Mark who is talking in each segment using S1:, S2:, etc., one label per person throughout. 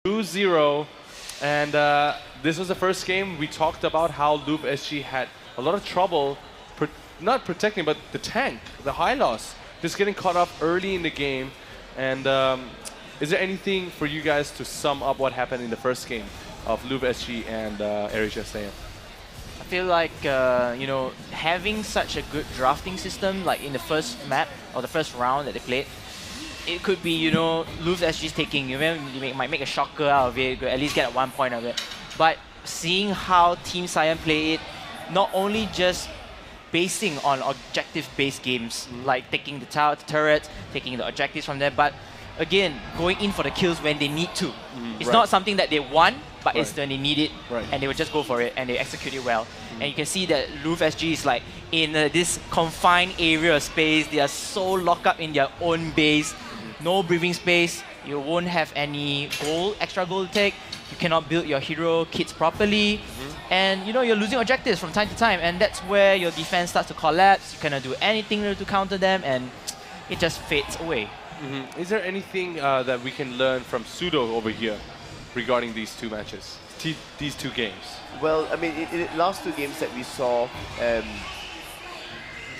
S1: 2-0, and this was the first game. We talked about how Lourve SG had a lot of trouble, not protecting, but the tank, the high loss, just getting caught up early in the game. And is there anything for you guys to sum up what happened in the first game of Lourve SG and Saiyan?
S2: I feel like you know, having such a good drafting system, like in the first map or the first round that they played, it could be, you know, Lourve SG's taking, you might make a shocker out of it, at least get 1 point of it. But seeing how Team Saiyan play it, not only just basing on objective-based games, like taking the turrets, taking the objectives from there, but again, going in for the kills when they need to. It's not something that they want, but it's when they need it, and they will just go for it, and they execute it well. And you can see that Lourve SG is like in this confined area of space. They are so locked up in their own base, no breathing space. You won't have any extra gold to take. You cannot build your hero kits properly, and you know, you're losing objectives from time to time, and that's where your defense starts to collapse. You cannot do anything to counter them, and it just fades away.
S1: Is there anything that we can learn from Pseudo over here regarding these two matches, these two games?
S3: Well, I mean, in the last two games that we saw,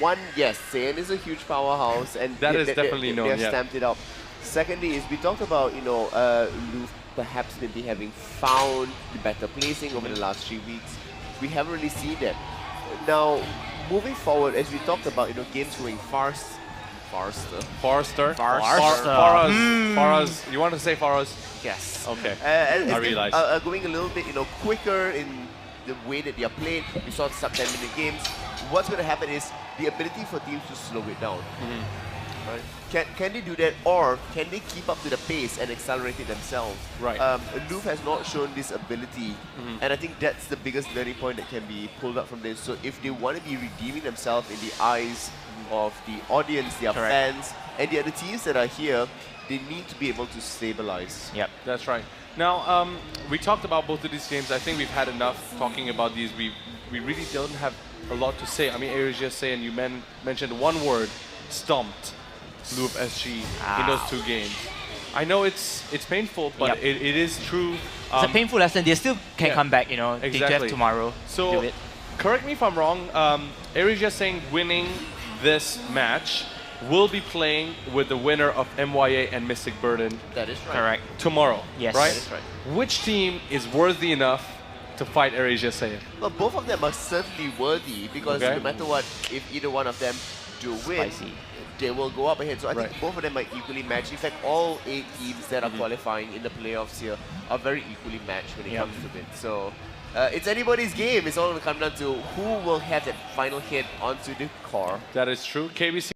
S3: one, yes, Saiyan is a huge powerhouse, and
S1: that is definitely known.
S3: They have stamped it up. Secondly, is we talked about, you know, Lourve perhaps maybe having found the better placing over the last 3 weeks. We haven't really seen that. Now, moving forward, as we talked about, you know, games going faster.
S1: You want to say Faraz?
S3: Yes.
S1: Okay.
S3: I
S1: realize.
S3: Going a little bit, you know, quicker in the way that they are played. We saw sub-10-minute games. What's going to happen is the ability for teams to slow it down. Right? Can they do that, or can they keep up to the pace and accelerate it themselves?
S1: Right.
S3: Lourve has not shown this ability, and I think that's the biggest learning point that can be pulled up from this. So if they want to be redeeming themselves in the eyes of the audience, their fans, and the other teams that are here, they need to be able to stabilize.
S2: Yep,
S1: that's right. Now, we talked about both of these games. I think we've had enough talking about these. We really don't have a lot to say. I mean, Saiyan, you mentioned one word, stomped Lourve SG in those two games. I know it's painful, but it is true.
S2: It's a painful lesson. They still can come back, you know,
S1: exactly.
S2: they have tomorrow.
S1: So, correct me if I'm wrong, Saiyan winning this match will be playing with the winner of MYA and Mystic Burden.
S3: That is right.
S2: Correct.
S1: Tomorrow.
S2: Yes.
S1: Right?
S3: That is right.
S1: Which team is worthy enough to fight Saiyan?
S3: Well, both of them are certainly worthy, because no matter what, if either one of them do win, they will go up ahead. So I think both of them are equally matched. In fact, all 8 teams that are qualifying in the playoffs here are very equally matched when it comes to it. So it's anybody's game. It's all going to come down to who will have that final hit onto the core.
S1: That is true. KBC.